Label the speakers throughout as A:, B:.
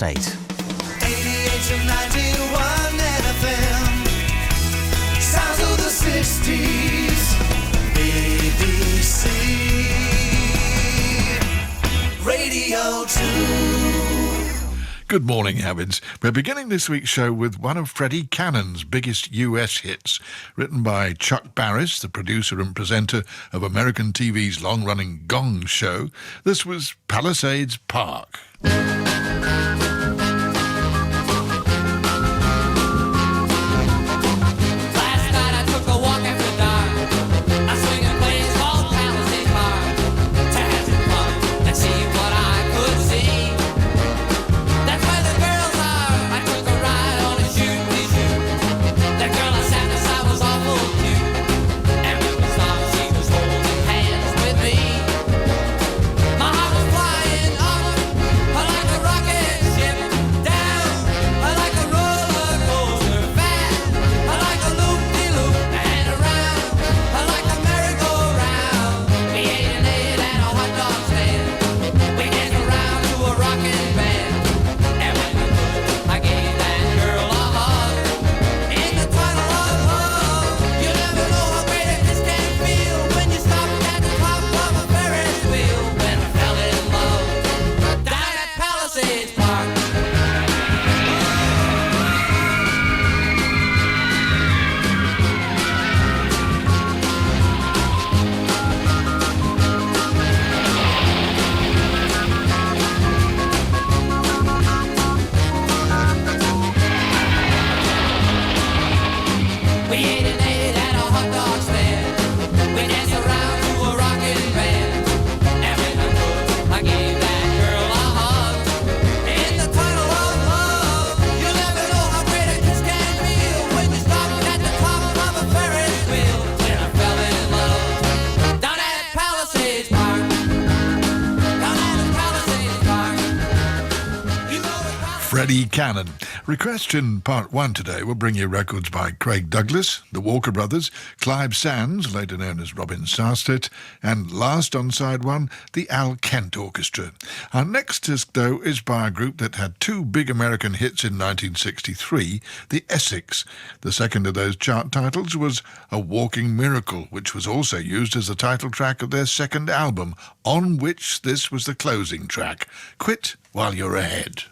A: 8.
B: 88 to 91 FM. Sounds of the 60s. BBC Radio 2.
C: Good morning, Habits. We're beginning this week's show with one of Freddie Cannon's biggest US hits, written by Chuck Barris, the producer and presenter of American TV's long-running Gong Show. This was Palisades Park. Freddie Cannon. Request in Part 1 today will bring you records by Craig Douglas, the Walker Brothers, Clive Sands, later known as Robin Sarstedt, and last on Side 1, the Al Kent Orchestra. Our next disc, though, is by a group that had two big American hits in 1963, the Essex. The second of those chart titles was A Walking Miracle, which was also used as the title track of their second album, on which this was the closing track, Quit While You're Ahead.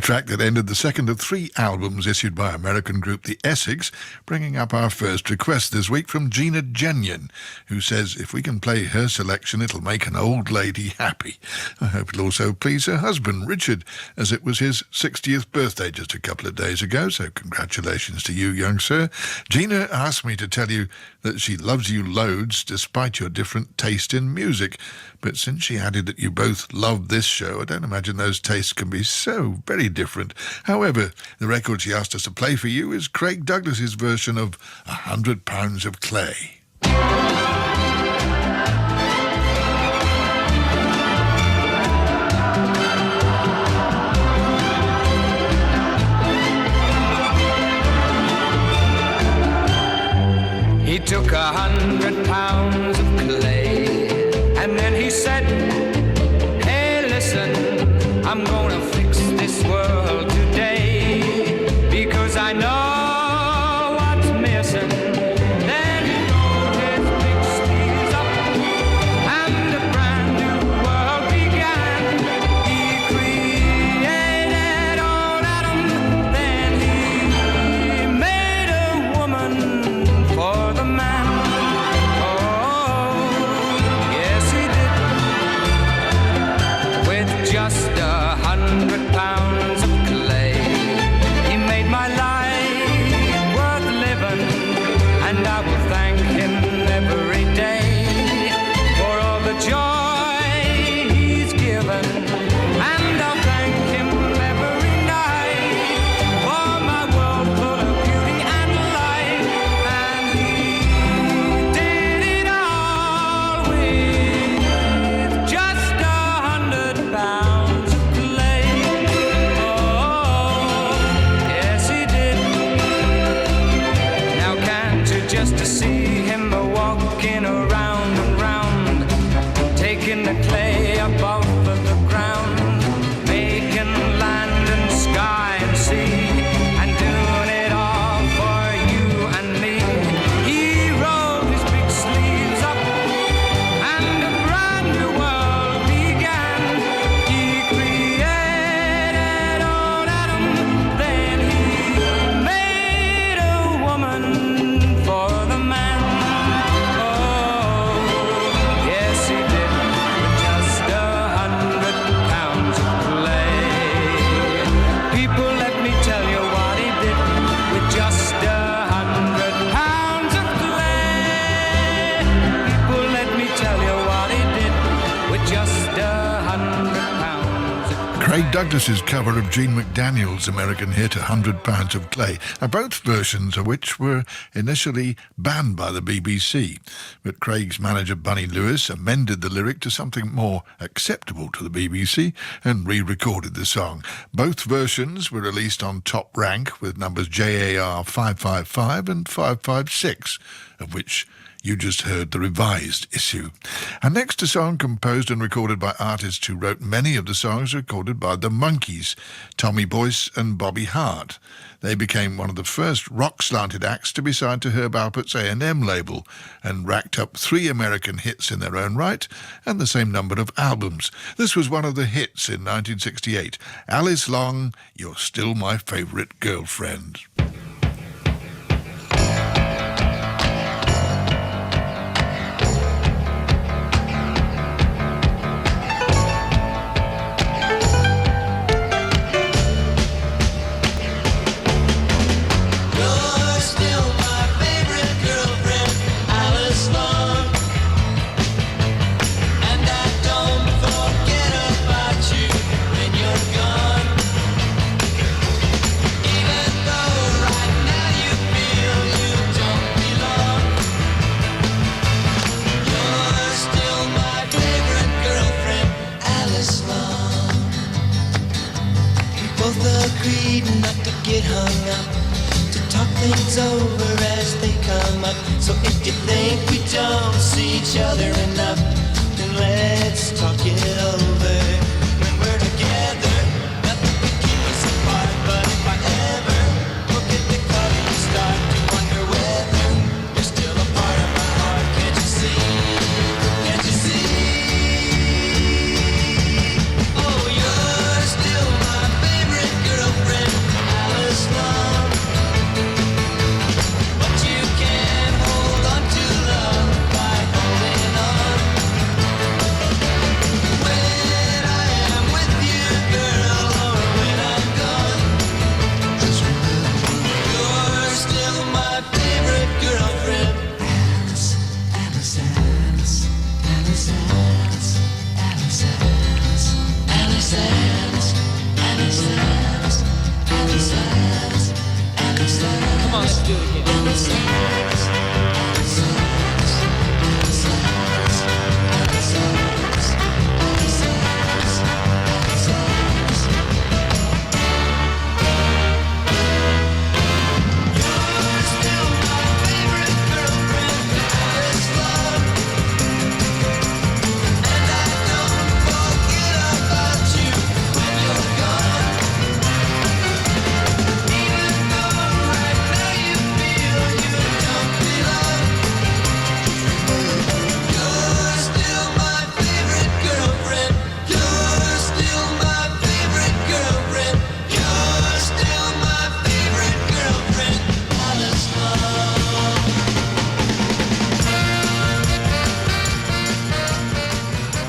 C: track that ended the second of 3 albums issued by American group the Essex, bringing up our first request this week from Gina Genyon, who says if we can play her selection it'll make an old lady happy. I hope it'll also please her husband Richard, as it was his 60th birthday just a couple of days ago, so congratulations to you, young sir. Gina asked me to tell you that she loves you loads despite your different taste in music, but since she added that you both love this show, I don't imagine those tastes can be so very different. However, the record she asked us to play for you is Craig Douglas's version of 100 Pounds of Clay.
A: He took 100 pounds of clay, and then he said, hey, listen, I'm gonna fix this world today, because I know what's missing. Then he rolled his big sleeves up, and a brand new world began. He created old Adam, then he made a woman for the man. Oh, yes he did. With just 100 pounds of clay, he made my life worth living, and I will thank him every day for all the joy he's given, and I'll thank him every night for my world full of beauty and light. And he did it all with just 100 pounds of clay. Oh, yes he did. Now can't you just see him walking around and round, taking the clay up off of the ground, making land and sky and sea, and doing it all for you and me. He rolled his big sleeves up, and a brand new world began. He created old Adam, then he made a woman for the man. Oh, yes he did, with just 100 pounds of clay. People, let me tell you what he did with just 100 pounds of clay. People, let me tell you what he did with just 100 pounds of clay.
C: Craig Douglas's cover of Gene McDaniel's American hit 100 Pounds of Clay, both versions of which were initially banned by the BBC. But Craig's manager Bunny Lewis amended the lyric to something more acceptable to the BBC and re-recorded the song. Both versions were released on Top Rank with numbers JAR 555 and 556, of which you just heard the revised issue. And next, a song composed and recorded by artists who wrote many of the songs recorded by the Monkees, Tommy Boyce and Bobby Hart. They became one of the first rock-slanted acts to be signed to Herb Alpert's A&M label and racked up 3 American hits in their own right and the same number of albums. This was one of the hits in 1968, Alice Long, You're Still My Favorite Girlfriend.
B: You're still my favorite girlfriend, Alice Long, and I don't forget about you when you're gone. Even though right now you feel you don't belong, you're still my favorite girlfriend, Alice Long. We both agreed not to get hung up, to talk things over as they come up. So if you think we don't see each other enough, then let's talk it over. When we're together, nothing can keep us apart. But if I ever look at the cover and start to wonder whether you're still a part of my heart, can't you see? Can't you see? Oh, you're still my favorite girl.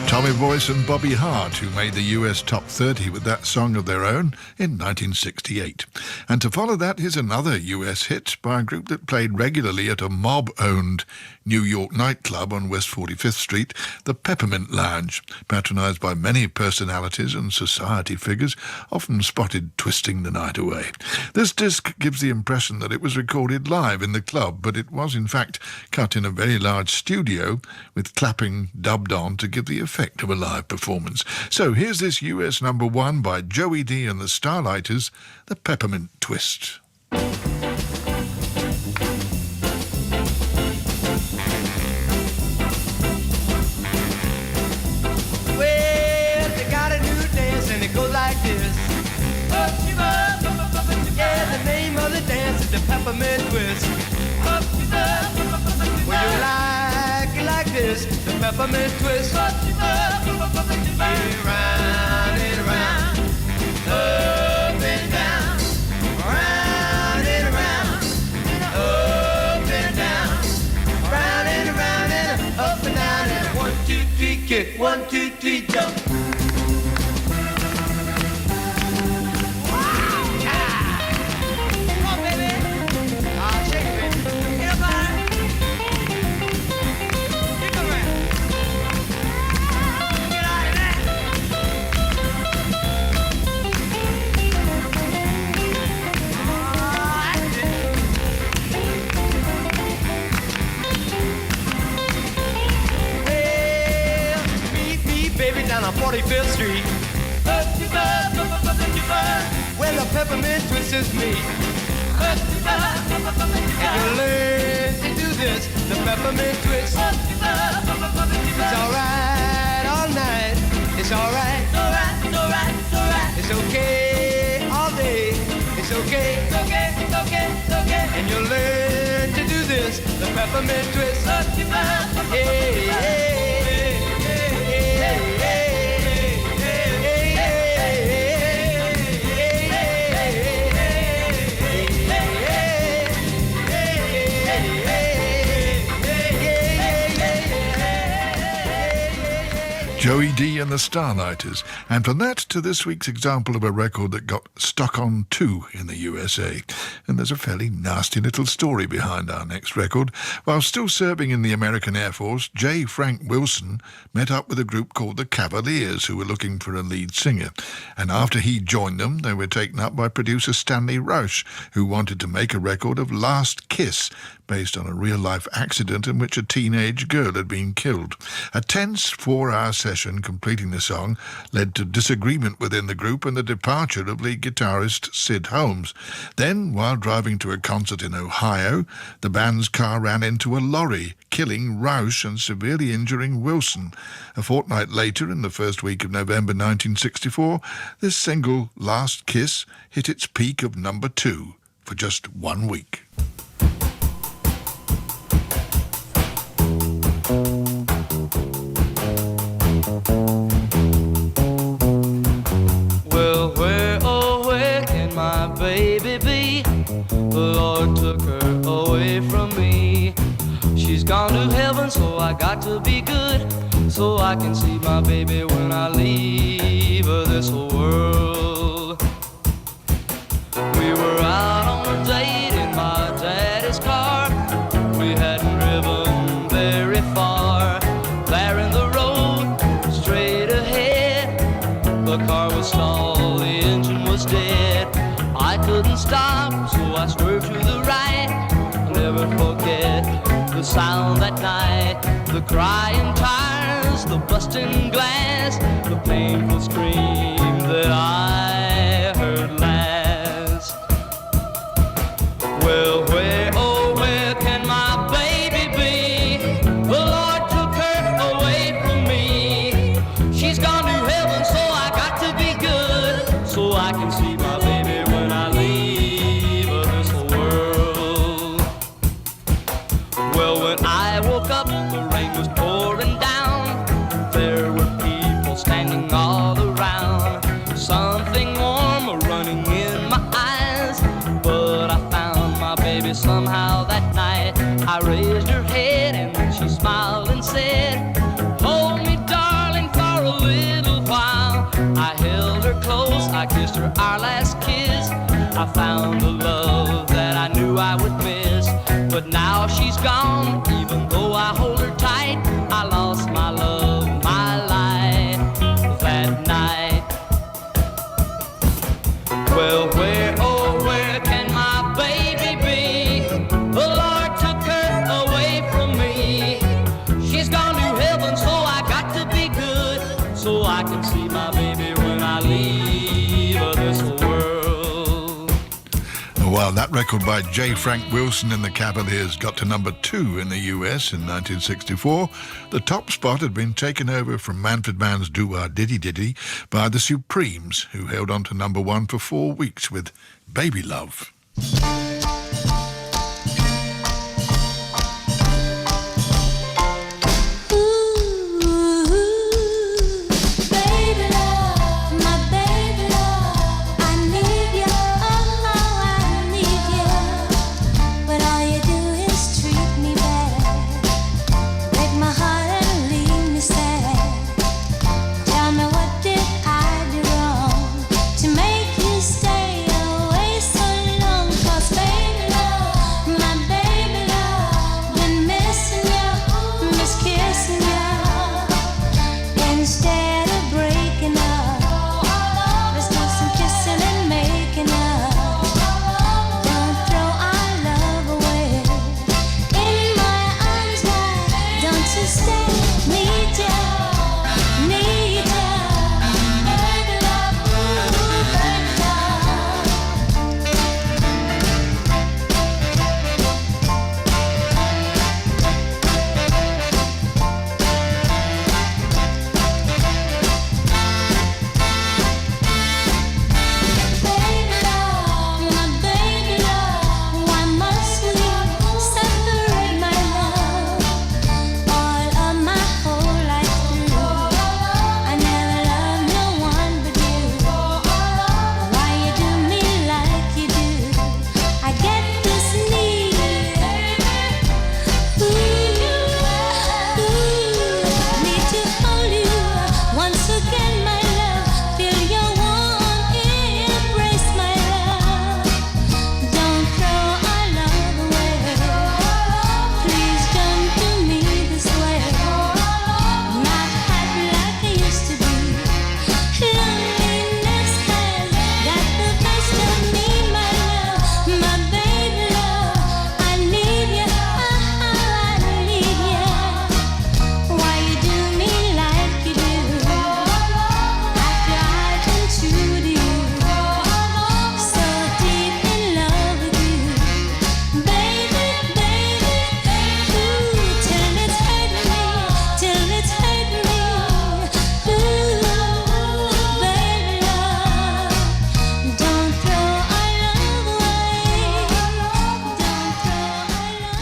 C: Tommy Boyce and Bobby Hart, who made the US Top 30 with that song of their own in 1968. And to follow that, here's another US hit by a group that played regularly at a mob-owned New York nightclub on West 45th Street, the Peppermint Lounge, patronised by many personalities and society figures, often spotted twisting the night away. This disc gives the impression that it was recorded live in the club, but it was in fact cut in a very large studio with clapping dubbed on to give the effect of a live performance. So here's this US number one by Joey D and the Starlighters, the Peppermint Twist.
A: Well, they got a new dance and it goes like this. Yeah, the name of the dance is the Peppermint Twist. Well, you like it like this, the Peppermint Twist. Yeah, round and round, up and down, round and around, up and down, round and around and up and down, and 1, 2, 3, kick, 1, 2, 3, jump. Down on 45th Street. Well, the Peppermint Twist is me. And you learn to do this, the Peppermint Twist. It's alright all night. It's alright. It's okay all day. It's okay. And you learn to do this, the Peppermint Twist. Hey, hey.
C: Joey D and the Starlighters, and from that to this week's example of a record that got stuck on 2 in the USA. And there's a fairly nasty little story behind our next record. While still serving in the American Air Force, J. Frank Wilson met up with a group called the Cavaliers, who were looking for a lead singer. And after he joined them, they were taken up by producer Stanley Roush, who wanted to make a record of Last Kiss, based on a real-life accident in which a teenage girl had been killed. A tense 4-hour session completing the song led to disagreement within the group and the departure of lead guitarist Sid Holmes. Then, while driving to a concert in Ohio, the band's car ran into a lorry, killing Roush and severely injuring Wilson. A fortnight later, in the first week of November 1964, this single, Last Kiss, hit its peak of number 2 for just 1 week.
A: Well, where, oh, where can my baby be? The Lord took her away from me. She's gone to heaven, so I got to be good, so I can see my baby when I leave this world. We were out on a date in my daddy's car. We hadn't driven very far. There in the road, straight ahead, the car was stalled, the engine was dead. I couldn't stop, so I swerved to the right. There
D: sound that night, the crying tires, the busting glass, the painful scream that I heard last. Well, where, oh, where can my baby be? The Lord took her away from me. She's gone to heaven, so I got to be good, so I can see my baby when I leave this world. Well, when I woke up, the rain was pouring down. There were people standing all around. Something warm running in my eyes. But I found my baby somehow that night. I raised her head and then she smiled and said, hold me, darling, for a little while. I held her close, I kissed her our last kiss. I found a love that I knew I would miss. But now she's gone, even though I hold her tight. I lost my love, my life that night. Well, where, oh, where can my baby be? The Lord took her away from me. She's gone to heaven, so I got to be good, so I can see my baby when I leave this world.
C: Well, that record by J. Frank Wilson and the Cavaliers got to number 2 in the US in 1964. The top spot had been taken over from Manfred Mann's Doo-Wah Diddy Diddy by the Supremes, who held on to number 1 for 4 weeks with Baby Love.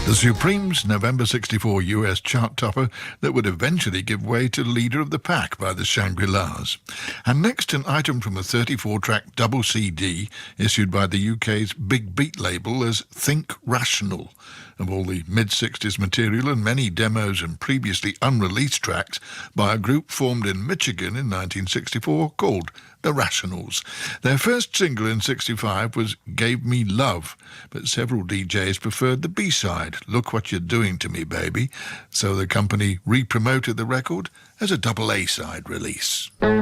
C: The Supremes' November 64 US chart topper that would eventually give way to Leader of the Pack by the Shangri-Las. And next, an item from a 34-track double CD issued by the UK's Big Beat label as Think Rational. Of all the mid-60s material and many demos and previously unreleased tracks by a group formed in Michigan in 1964 called The Rationals. Their first single in 65 was Gave Me Love, but several DJs preferred the B-side, Look What You're Doing to Me, Baby, so the company re-promoted the record as a double A-side release.
A: I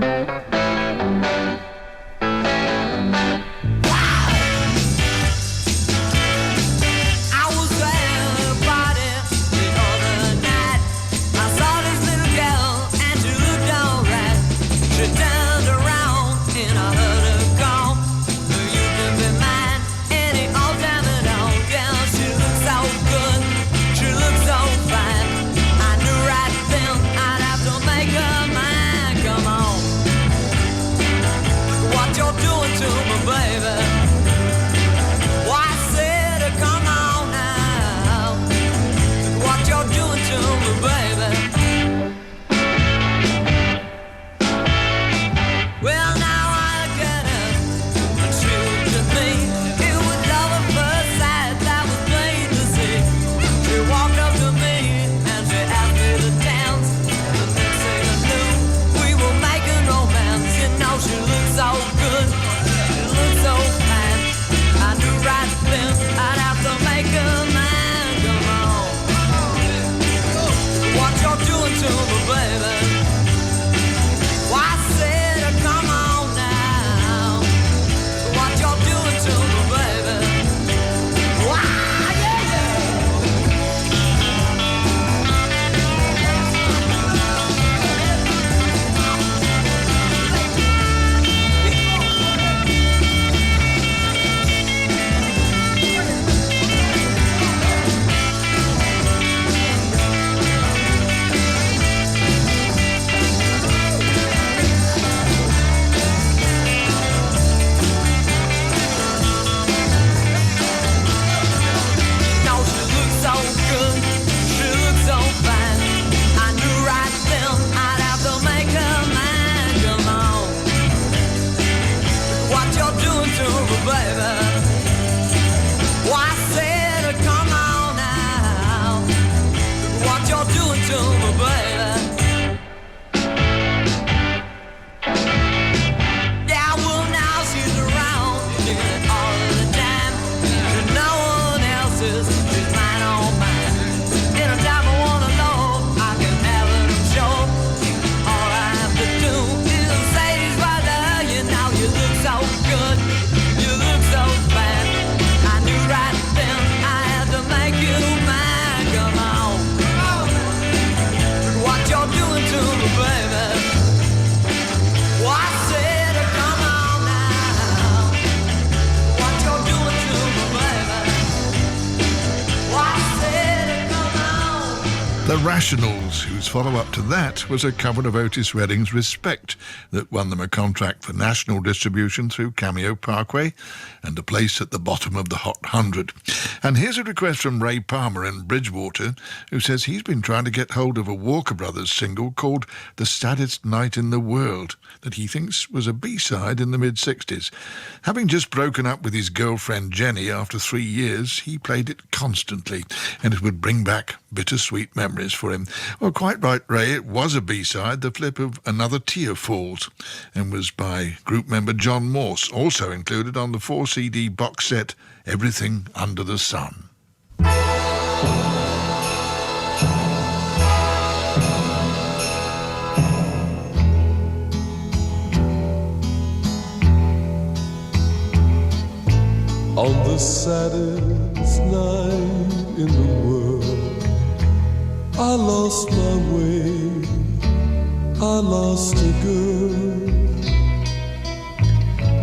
A: was at a party,
C: The Rationals, whose follow-up to that was a cover of Otis Redding's Respect that won them a contract for national distribution through Cameo Parkway and a place at the bottom of the Hot 100. And here's a request from Ray Palmer in Bridgewater, who says he's been trying to get hold of a Walker Brothers single called The Saddest Night in the World that he thinks was a B-side in the mid-60s. Having just broken up with his girlfriend Jenny after 3 years, he played it constantly, and it would bring back bittersweet memories for him. Well, quite right, Ray, it was a B-side, the flip of Another Tear Falls, and was by group member John Morse, also included on the 4-CD box set Everything Under the Sun.
E: On the saddest night in the world, I lost my way, I lost a girl,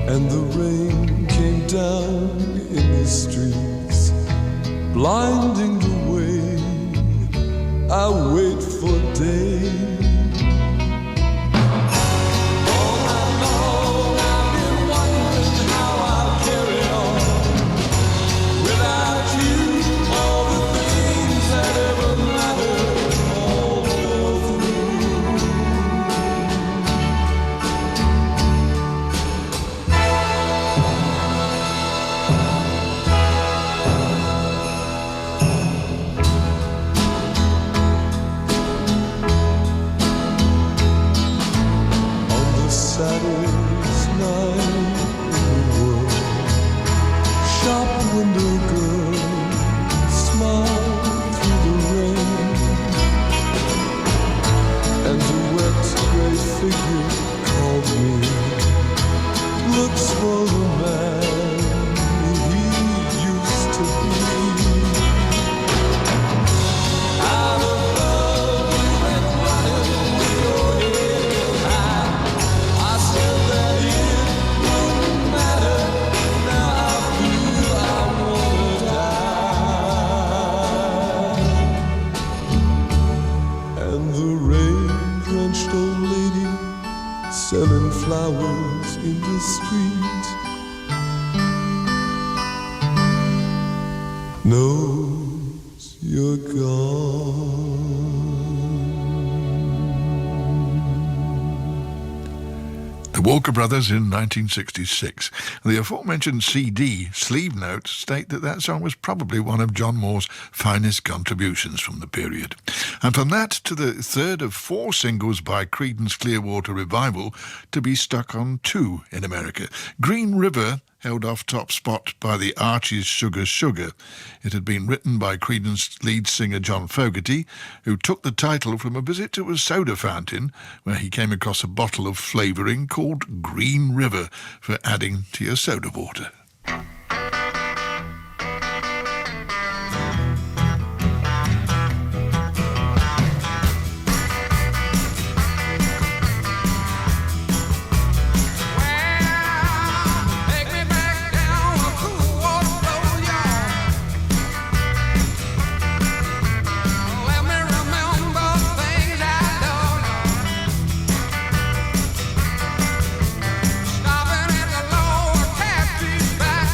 E: and the rain came down in the streets, blinding the way. I wait for day. Saddest night in the world, shop window girl, smile through the rain, and a wet gray figure called me, looks for the man he used to be. Out of love you went running with your head high. I said that it wouldn't matter. Now I feel I wanna die. And the rain-drenched old lady selling flowers in the street knows you're gone.
C: The Walker Brothers in 1966. The aforementioned CD sleeve notes state that that song was probably one of John Moore's finest contributions from the period. And from that to the third of 4 singles by Creedence Clearwater Revival to be stuck on 2 in America. Green River held off top spot by the Archies' Sugar Sugar. It had been written by Creedence lead singer John Fogerty, who took the title from a visit to a soda fountain where he came across a bottle of flavouring called Green River for adding to your soda water.
F: Stopping at the lower Catfish Back.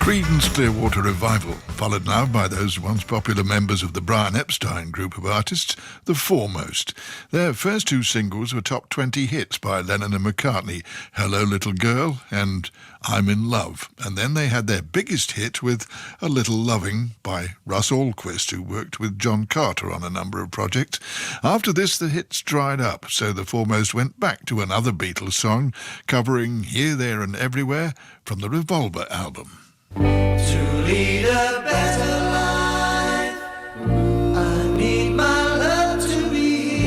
C: Creedence Clearwater Revival, followed now by those once popular members of the Brian Epstein group of artists, The Foremost. Their first two singles were top 20 hits by Lennon and McCartney, Hello Little Girl and I'm in Love. And then they had their biggest hit with A Little Loving by Russ Alquist, who worked with John Carter on a number of projects. After this, the hits dried up, so The Foremost went back to another Beatles song, covering Here, There and Everywhere from the Revolver album.
B: To lead a better life, I need my love to be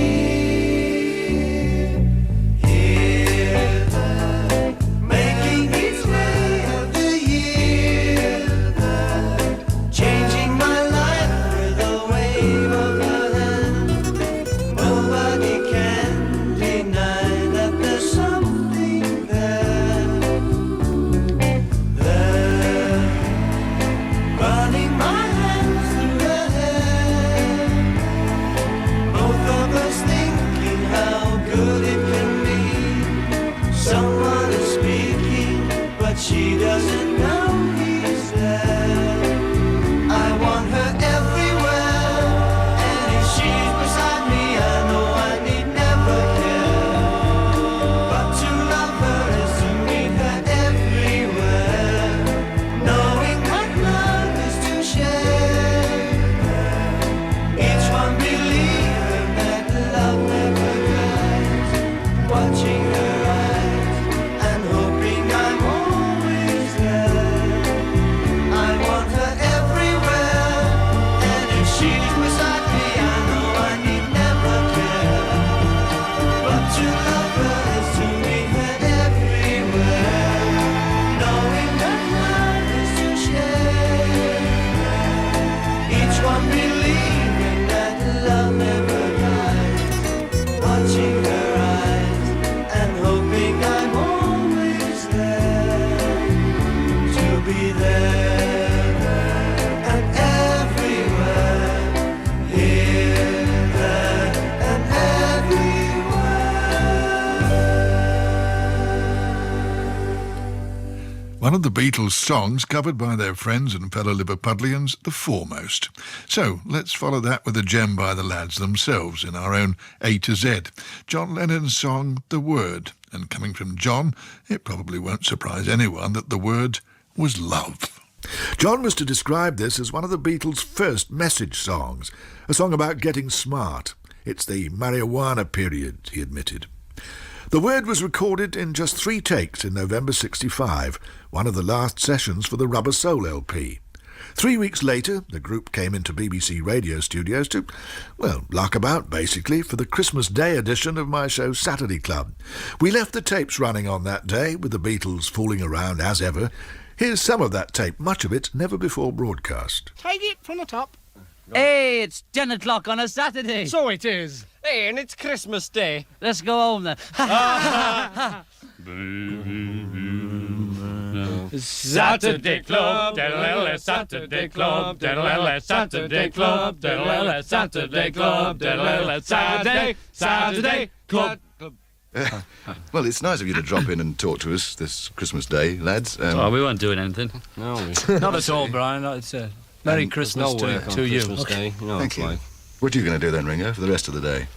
B: here, there, making its way of the year, there, changing my life with a wave of your hand. Nobody can deny that there's something there, running my hands through her hair. Both of us thinking how good it can be. Someone is speaking, but she doesn't know he's there. I want her everywhere, and if she's beside me, I know I need never care. But to love her is to meet her everywhere, knowing that love is to share. Each one believing that love never dies, watching her eyes and hoping I'm always there. I want her everywhere, and if she's beside me, I know I need never care. But to love her is to meet her everywhere, knowing that love is to share. Each one believing that love never dies, watching her eyes and hoping I'm always there, to be there and everywhere, here, there and everywhere.
C: One of the Beatles' songs covered by their friends and fellow Liverpudlians, The Foremost. So let's follow that with a gem by the lads themselves in our own A to Z. John Lennon's song, The Word. And coming from John, it probably won't surprise anyone that the word was love. John was to describe this as one of the Beatles' first message songs, a song about getting smart. It's the marijuana period, he admitted. The Word was recorded in just 3 takes in November 65, one of the last sessions for the Rubber Soul LP. 3 weeks later, the group came into BBC radio studios to, well, lark about, basically, for the Christmas Day edition of my show Saturday Club. We left the tapes running on that day, with the Beatles fooling around as ever. Here's some of that tape, much of it never before broadcast.
F: Take it from the top.
G: Hey, it's 10 o'clock on a Saturday.
F: So it is.
H: Hey, and it's Christmas Day.
G: Let's go home then.
H: Saturday Club, da-da-la-la, Saturday Club, da-da-la-la, Saturday Club, da-da-la-la, Saturday Club, da-da-la-la, Saturday Club.
I: Well, it's nice of you to drop in and talk to us this Christmas Day, lads.
G: Oh, we weren't doing anything.
H: No,
F: Not at all, Brian. It's Merry Christmas
H: no work on
F: to you.
H: Christmas Day. You know,
I: Thank
H: it's
I: you.
H: like
I: What are you going to do then, Ringo, for the rest of the day?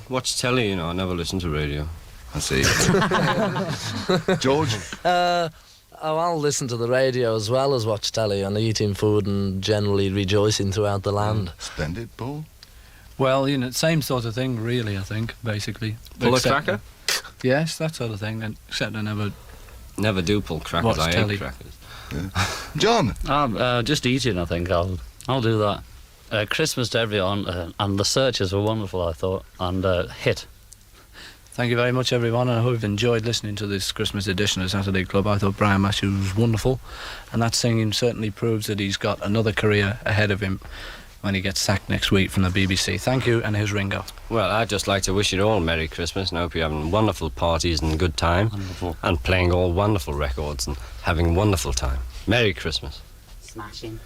H: watch telly. You know, I never listen to radio.
I: I see. George?
J: I'll listen to the radio as well as watch telly and eating food and generally rejoicing throughout the land.
I: Splendid, Paul?
F: Well, you know, same sort of thing, really, I think, basically.
H: Pull a
F: Except-
H: cracker?
F: Yes, that sort of thing, except I never...
H: Never do pull crackers.
F: Watch
H: I
F: telly.
H: hate crackers.
I: John?
G: Just eating, I think. I'll do that. Christmas to everyone, and the searches were wonderful, I thought, and hit.
F: Thank you very much, everyone, and I hope you've enjoyed listening to this Christmas edition of Saturday Club. I thought Brian Matthews was wonderful, and that singing certainly proves that he's got another career ahead of him when he gets sacked next week from the BBC. Thank you, and here's Ringo.
H: Well, I'd just like to wish you all Merry Christmas, and I hope you're having wonderful parties and good time.
G: Wonderful.
H: And playing all wonderful records and having a wonderful time. Merry Christmas.
G: Smashing.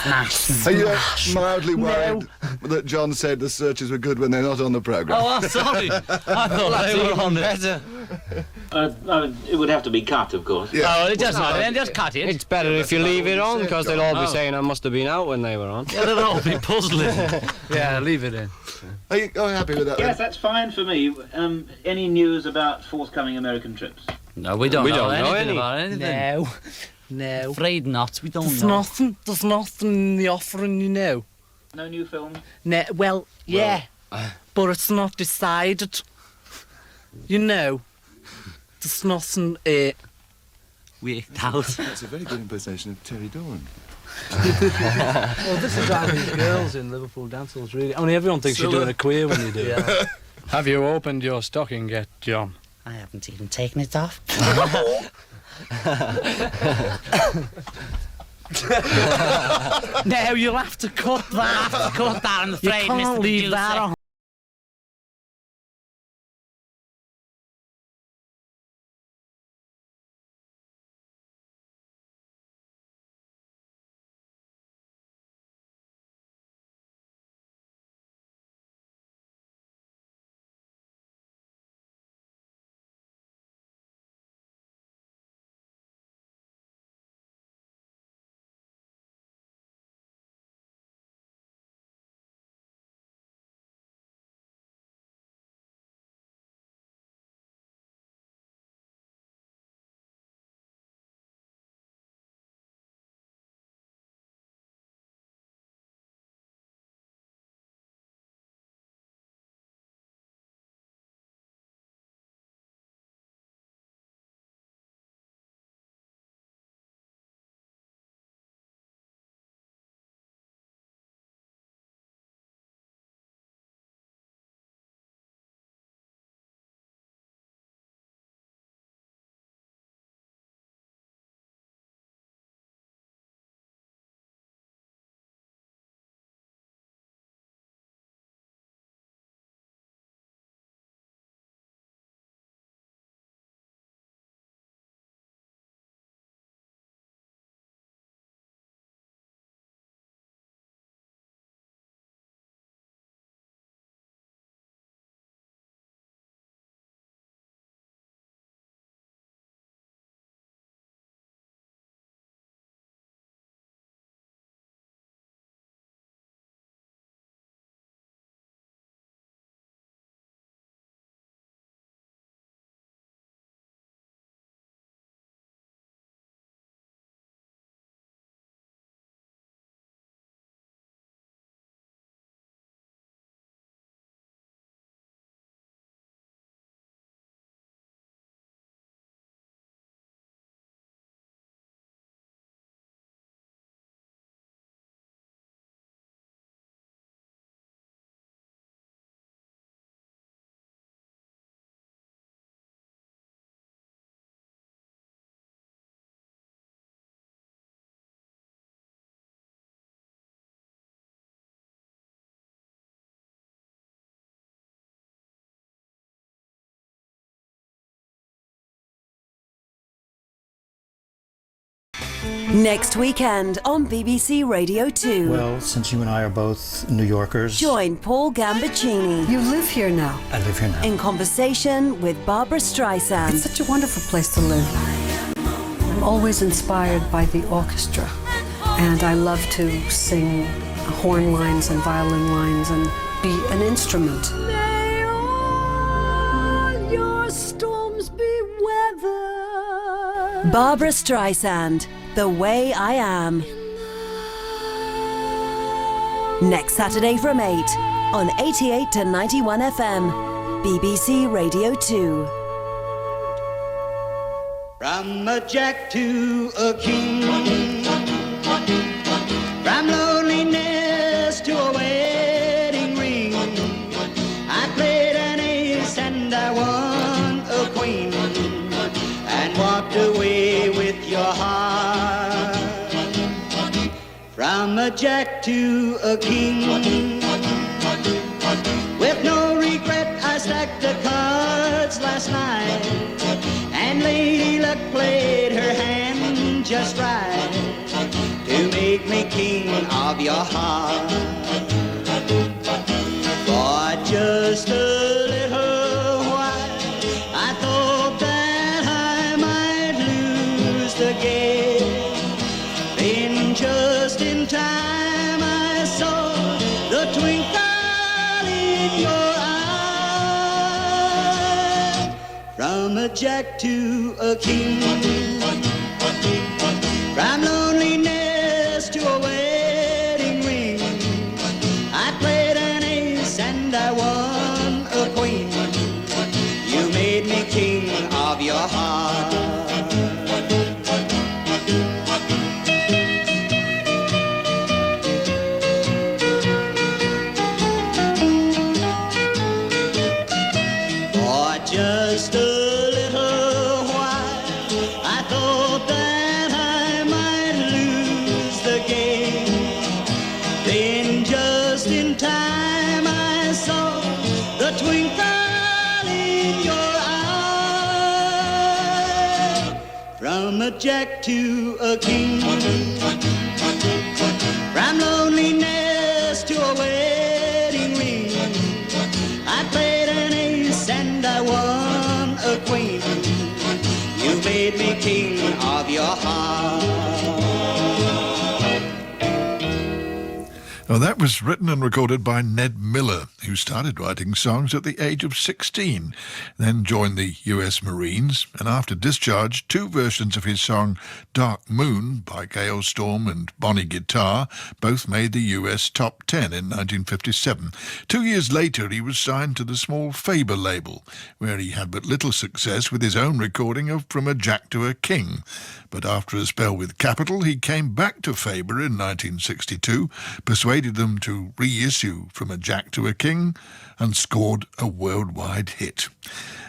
I: Are you mildly worried that John said the searchers were good when they're not on the programme?
G: Oh, I'm sorry. I thought they were on better.
K: It would have to be cut, of course.
I: Yeah.
G: Oh, it doesn't matter. Then just cut it.
H: It's better if you leave it on, because they'll all be saying I must have been out when they were on.
G: Yeah, they'll all be puzzling.
F: Yeah, leave it in.
I: Are you happy with that?
K: Yes,
I: then?
K: that's fine for me. Any news about forthcoming American trips?
G: No, we don't know anything
H: any.
G: about anything.
F: No.
G: Afraid not. We don't
F: There's
G: know.
F: there's nothing in the offering, you know.
K: No new films?
F: No, well, yeah, but it's not decided. You know, there's nothing,
G: Worked out.
I: That's a very good impersonation of Terry Doran.
F: Well, this is how these girls in Liverpool dance halls, really. I mean, everyone thinks you're doing a queer when you do it. Have you opened your stocking yet, John?
L: I haven't even taken it off.
F: No, you'll have to cut that.
L: Cut that, I'm afraid,
F: You can't
L: Mr.
F: leave that
L: Producer.
F: on.
M: Next weekend on BBC Radio 2.
N: Well, since you and I are both New Yorkers...
M: Join Paul Gambaccini. You live here now.
N: I live here now.
M: In conversation with Barbara Streisand.
O: It's such a wonderful place to live. I'm always inspired by the orchestra. And I love to sing horn lines and violin lines and be an instrument.
M: May all your storms be weathered. Barbara Streisand, The Way I Am. Next Saturday from 8 on 88 to 91 FM, BBC Radio 2.
B: From a jack to a king, from loneliness to a wedding ring, I played an ace and I won a queen, and walked away with your heart. From a jack to a king, with no regret I stacked the cards last night, and Lady Luck played her hand just right to make me king of your heart. For just a little while, I thought that I might lose the game. Then just in time I saw the twinkle in your eye. From a jack to a king, from loneliness to a wedding ring, I played an ace and I won a queen. You made me king of your heart. For just a little while, I thought that I might lose the game. Then just in time I saw the twinkle in your eye. From a jack to a king, from loneliness to a wedding ring, I played an ace and I won a queen. You made me king of your heart.
C: Well, that was written and recorded by Ned Miller, who started writing songs at the age of 16, then joined the US Marines, and after discharge, 2 versions of his song Dark Moon by Gale Storm and Bonnie Guitar both made the US top 10 in 1957. 2 years later, he was signed to the small Faber label, where he had but little success with his own recording of From a Jack to a King. But after a spell with Capitol, he came back to Faber in 1962, persuaded them to reissue From a Jack to a King, and scored a worldwide hit.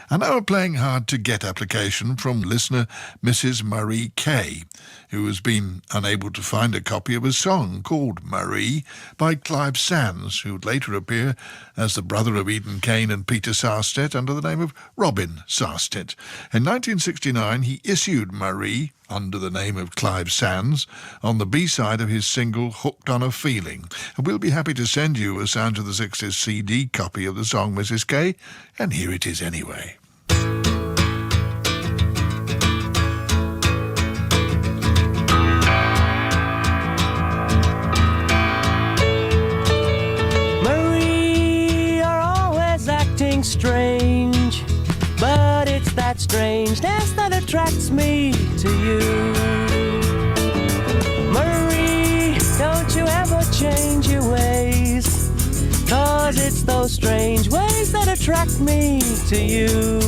C: And now a playing hard to get application from listener Mrs. Marie Kay, who has been unable to find a copy of a song called Marie by Clive Sands, who would later appear as the brother of Eden Kane and Peter Sarstedt under the name of Robin Sarstedt. In 1969 he issued Marie under the name of Clive Sands on the B-side of his single Hooked on a Feeling. And we'll be happy to send you a Sound of the 60s CD copy of the song, Mrs. Kay, and here it is anyway.
P: Marie, you're always acting strange, but it's that strangeness that attracts me to you. Marie, don't you ever change your ways, 'cause it's those strange ways that attract me to you.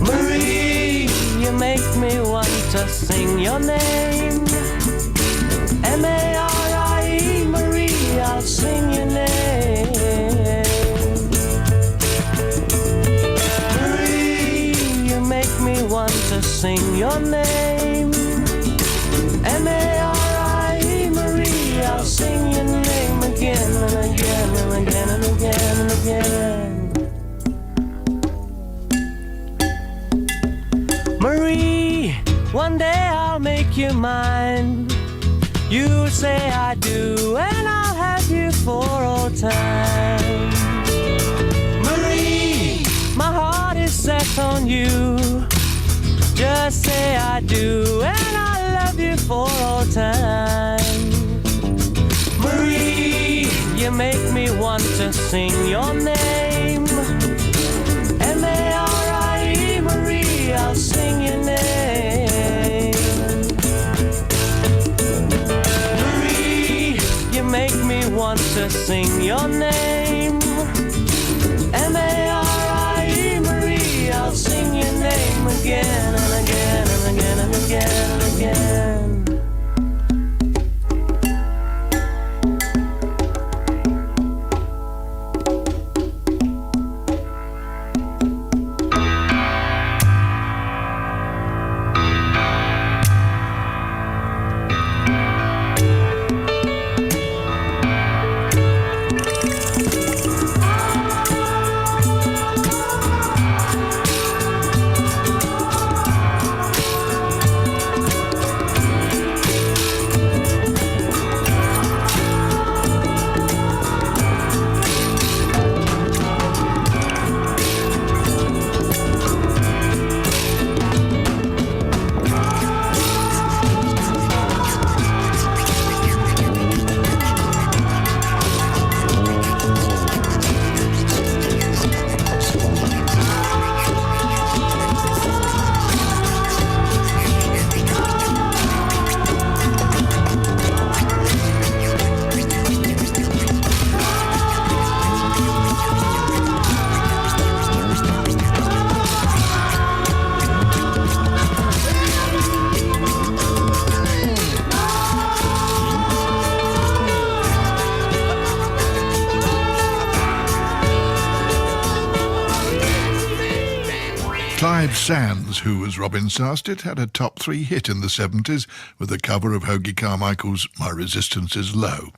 P: Marie, you make me want to sing your name. M-A-R-I-E, Marie, I'll sing your name. Want to sing your name. M-A-R-I-E, Marie, I'll sing your name again and again and again and again and again. Marie, one day I'll make you mine. You'll say I do and I'll have you for all time. Marie, my heart is set on you. Just say I do, and I love you for all time. Marie, you make me want to sing your name. M-A-R-I-E, Marie, I'll sing your name. Marie, you make me want to sing your name. M-A-R-I-E, Marie, I'll sing your name again and again and again and again and again.
C: Clive Sands, who was Robin Sarstedt, had a top 3 hit in the 70s with a cover of Hoagy Carmichael's My Resistance Is Low.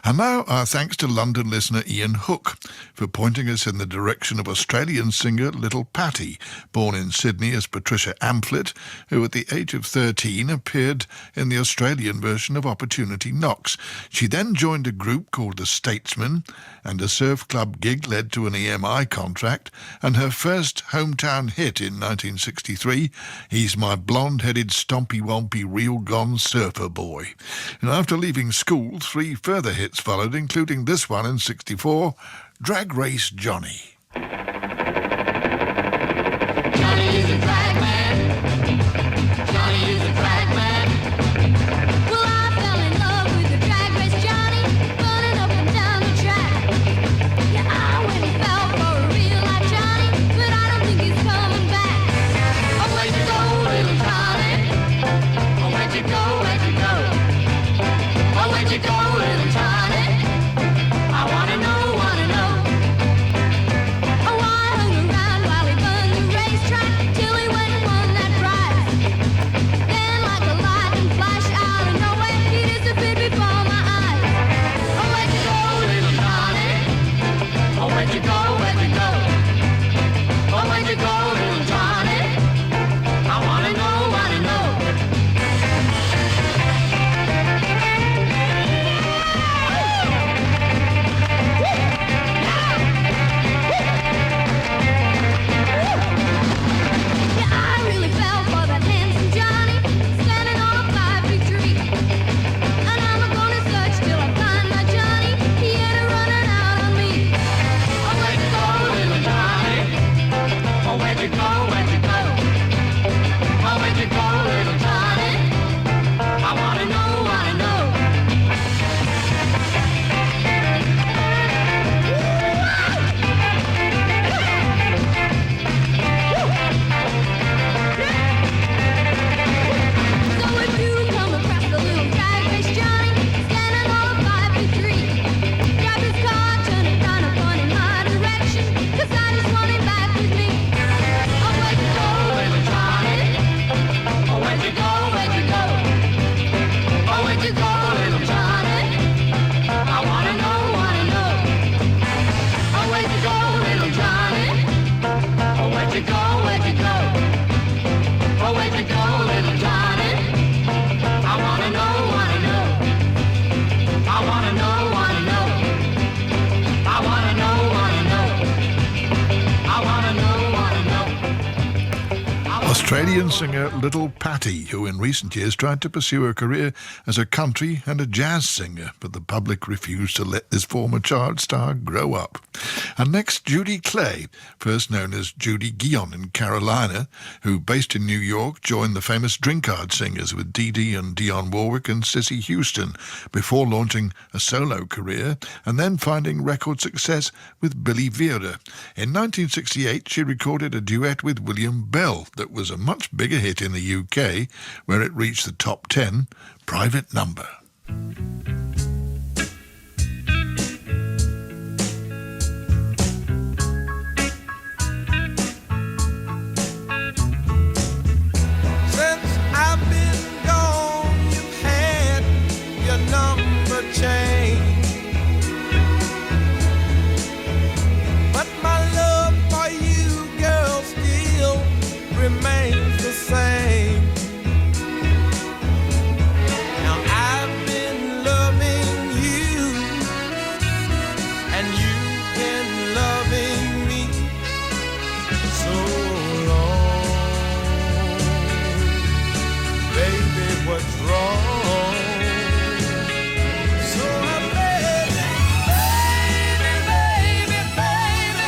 C: And now our thanks to London listener Ian Hook for pointing us in the direction of Australian singer Little Pattie, born in Sydney as Patricia Amphlett, who at the age of 13 appeared in the Australian version of Opportunity Knocks. She then joined a group called The Statesmen, and a surf club gig led to an EMI contract, and her first hometown hit in 1963, He's My Blonde-Headed Stompy-Wompy Real Gone Surfer Boy. And after leaving school, 3 further hits followed, including this one in 64, Drag Race Johnny.
D: Johnny is a drag man. Johnny is a drag man. Well, I fell in love with the drag race Johnny, running up and down the track. Yeah, I went and fell for a real life Johnny, but I don't think he's coming back. Oh, where'd you go, little Johnny? Oh, where'd you go, where'd you go? Oh, where'd you go, little Johnny? I wanna know, wanna know. Oh, I hung around while he burned the racetrack till he went and won that prize. Then, like a lightning flash out of nowhere, he disappeared before my eyes. Oh, where'd you go, little Johnny? Oh, where'd you go, where'd you go? Oh, where'd you go, little Johnny? I wanna know, wanna know. Yeah, I really fell for that handsome Johnny, standing on a 5-big tree. And I'm gonna search till I find my Johnny. He ain't running out on me. Oh, where'd you go, little Johnny? Oh, where'd you go, where'd you go? Oh, where'd you go, little Johnny? I wanna know, wanna know. So if you come across the little drag race Johnny, standing on a 5-big tree, grab his car, turn it round and point in my direction, 'cause I just want him back with me. Oh, where'd you go, little Johnny? Oh, where'd you go, where'd you go? Oh, where'd you go, little Johnny? I wanna know, wanna know. Oh, where'd you go, little Johnny? Oh, where'd you go, where'd you go? Oh, where'd you go, little Johnny? I wanna know, wanna know. I wanna know, wanna know. I wanna know, wanna know. I wanna know, wanna know.
C: Australian singer Little Pattie, who in recent years tried to pursue a career as a country and a jazz singer, but the public refused to let this former child star grow up. And next, Judy Clay, first known as Judy Guion in Carolina, who, based in New York, joined the famous Drinkard Singers with Dee Dee and Dionne Warwick and Cissy Houston, before launching a solo career and then finding record success with Billy Vera. In 1968, she recorded a duet with William Bell that was a much bigger hit in the UK, where it reached the top 10, Private Number.
E: Since I've been gone, you've had your number changed. But my love for you, girl, still remains the same. Now I've been loving you, and you've been loving me so long. Baby, what's wrong? So I beg, baby, baby, baby,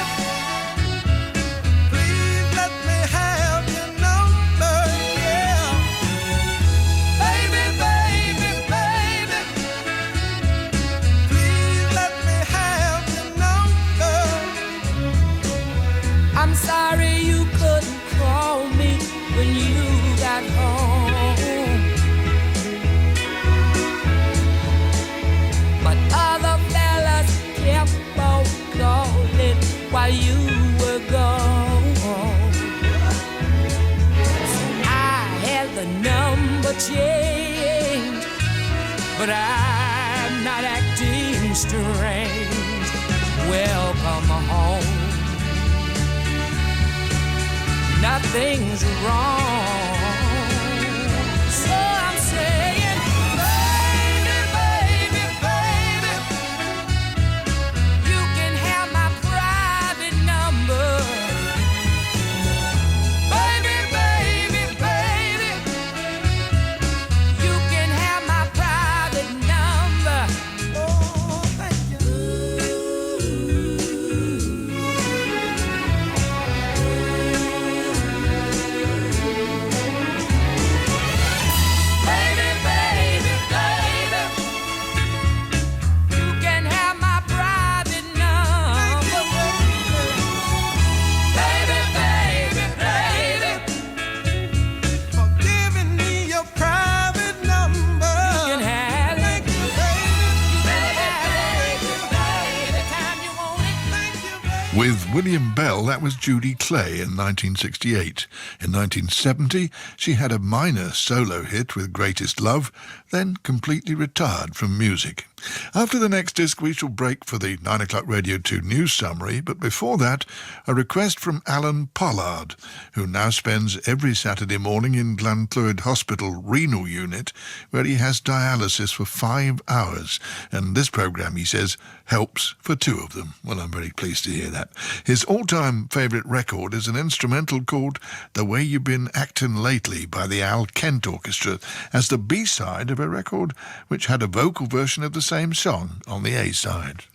E: please let me have your number, yeah. Baby, baby, baby, please let me have your number.
P: I'm sorry you couldn't call me when you got home. But other fellas kept on calling while you were gone.
A: but I'm not acting strange. Welcome home. Nothing's wrong. So I'm saying, baby, baby, baby, you can have my private number. Baby, baby, baby, you can have my private number. Oh, thank you. Baby, baby, baby, you can have my private number. Baby, baby, baby, for giving me your private number. You can have it. Thank you, baby. You can have it anytime you want it. Thank you, baby.
C: With William Bell, that was Judy Clay in 1968. In 1970, she had a minor solo hit with Greatest Love, then completely retired from music. After the next disc, we shall break for the 9 o'clock Radio 2 news summary, but before that, a request from Alan Pollard, who now spends every Saturday morning in Glenclwyd Hospital renal unit, where he has dialysis for 5 hours. And this programme, he says, helps for 2 of them. Well, I'm very pleased to hear that. His all-time favourite record is an instrumental called The Way You've Been Actin' Lately by the Al Kent Orchestra, as the B-side of a record which had a vocal version of the same song on the A-side.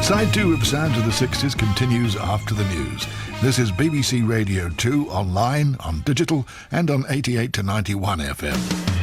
C: Side 2 of Sounds of the 60s continues after the news. This is BBC Radio 2 online, on digital, and on 88 to 91 FM.